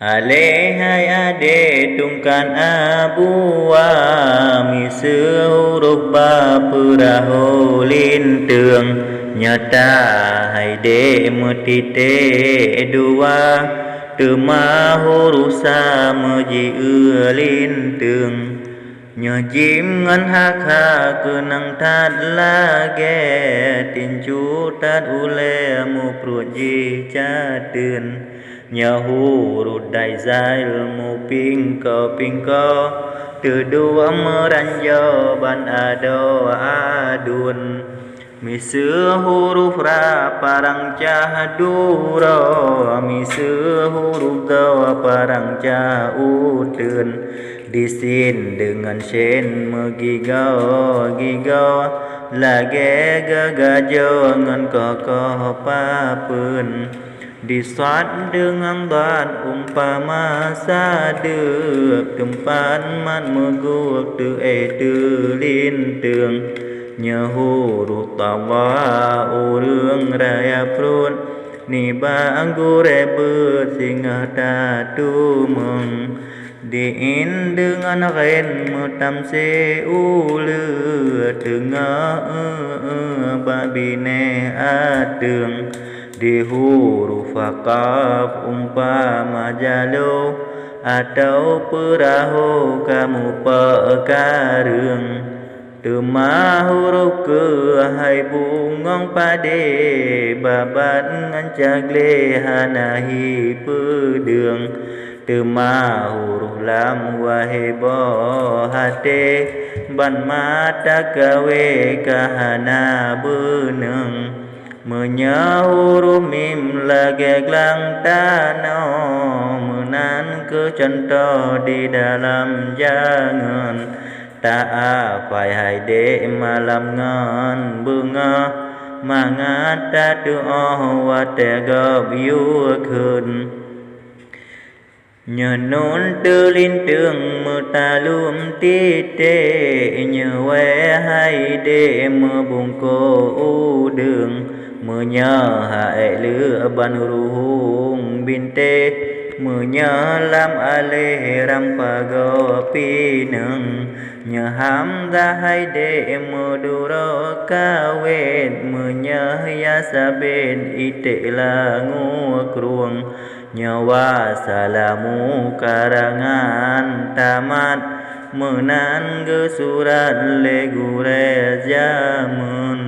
Ale hai ade tungkan abua mi sư huruf ba puraho linh tường nyata hai de mutite dua từ ma huruf sa meji linh tường nhờ chim ngân hát ha cứ năng thát la ghé tin chú tát u lê mu pruột di cha tươn nhờ huruf đại giải mu ping co từ đua mơ ran do ban ado adun mi sư huruf ra parang cahaduro mi sư huruf do parang cautun di sin dengan sen gigo lage gajo ngan ko pa pun di soát dengan đoạn umpama sa được tempat man meguak tu tu lin tường nhờ huruf tawa urang raya prun ni banggure bersinga tatu meng diin dengan ren mutam se ulu tengah babine adeng di huruf qaf umpama jalo atau perahu kamu pekarung Tuma huruf ke hai bungong pade babat ngan cagle hanahi pedeng Tuma huruf lam wahebo hate ban mata kawe kahana beneng Menya huruf mim lage glang tano menan kecontoh di dalam jangan ta phải hai để malam ngon bunga mangata tu wa te go view khun nhờ nôn tư linh tương mơ ta lùm tí tê nhờ que hai để mơ bùng cô u đường mơ nhờ hại lửa ban ruhung bin tê mơ nhờ lam ale ram pa go pi nâng nhờ ham ra hai để mơ du ro ca wet mơ nhờ ya sa bên y tệ là ngô kruang nhờ wa salamu karangan tamat menan ge surat le gure jamun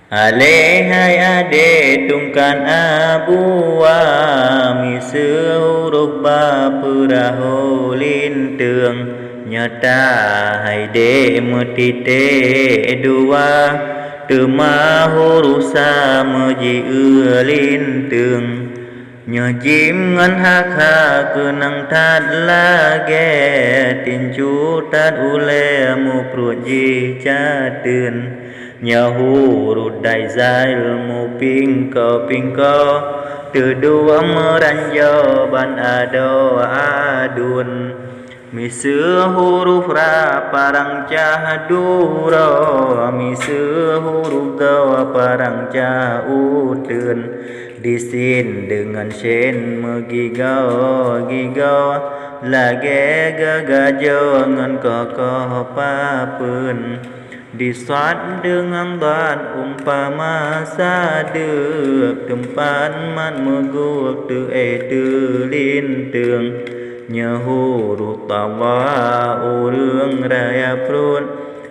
ale hai ade tungkan abua mi sư huruf ba puraho linh tường nyata hai de mutite dua từ ma huruf sa meji linh tường nhờ chim ngân hát ha cứ năng thát la ghé tin chú tát u lê mu pruột di cha tươn nhờ huruf đại giải mu ping co từ đua mơ ran do ban ado adun mi sư huruf ra parang cahaduro mi sư huruf do parang cautun di sin dengan sen gigo lage gajo ngan ko pa pun di soát dengan đoạn umpama sa được tempat man meguak tu lin tường nhờ huruf tawa urang raya prun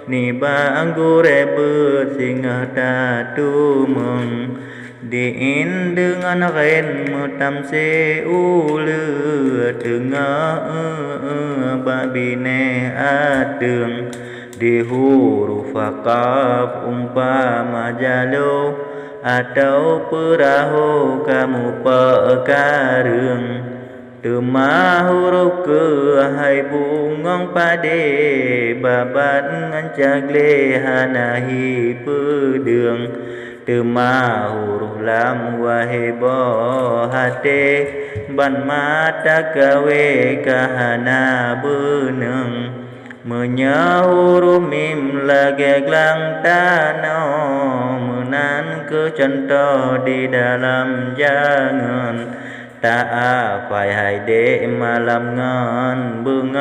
ni banggure bersinga tatu meng diin dengan ren mutam se ulu tengah babine adeng di huruf qaf umpama jalo atau perahu kamu pekarung Tuma huruf ke hai bungong pade babat ngan cagle hanahi pedeng Tuma huruf lam wahebo hate ban mata kawe kahana beneng Menya huruf mim lage glang tano menan kecontoh di dalam jangan ta phải hãy để mà làm ngon bưng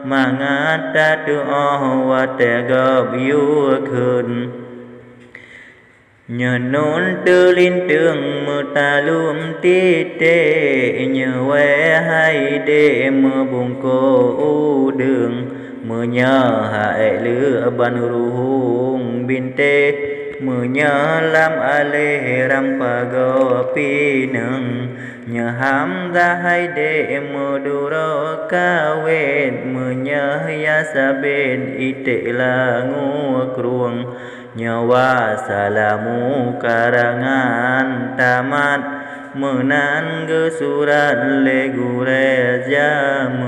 mà ngát ta tu và te gặp yêu khơn nhờ nôn tư linh trường mơ ta luôn tí tê nhờ quê hay để mơ bùng cô u đường mơ nhờ hại lửa ban ruhung bin tê mơ nhờ làm a lê ram pa go pi nâng nhờ ham ra hay để mơ du ro ca wet mơ nhờ ya sa bên y tệ là ngô kruang nyawa salamu karangan tamat menan gesurat legure jam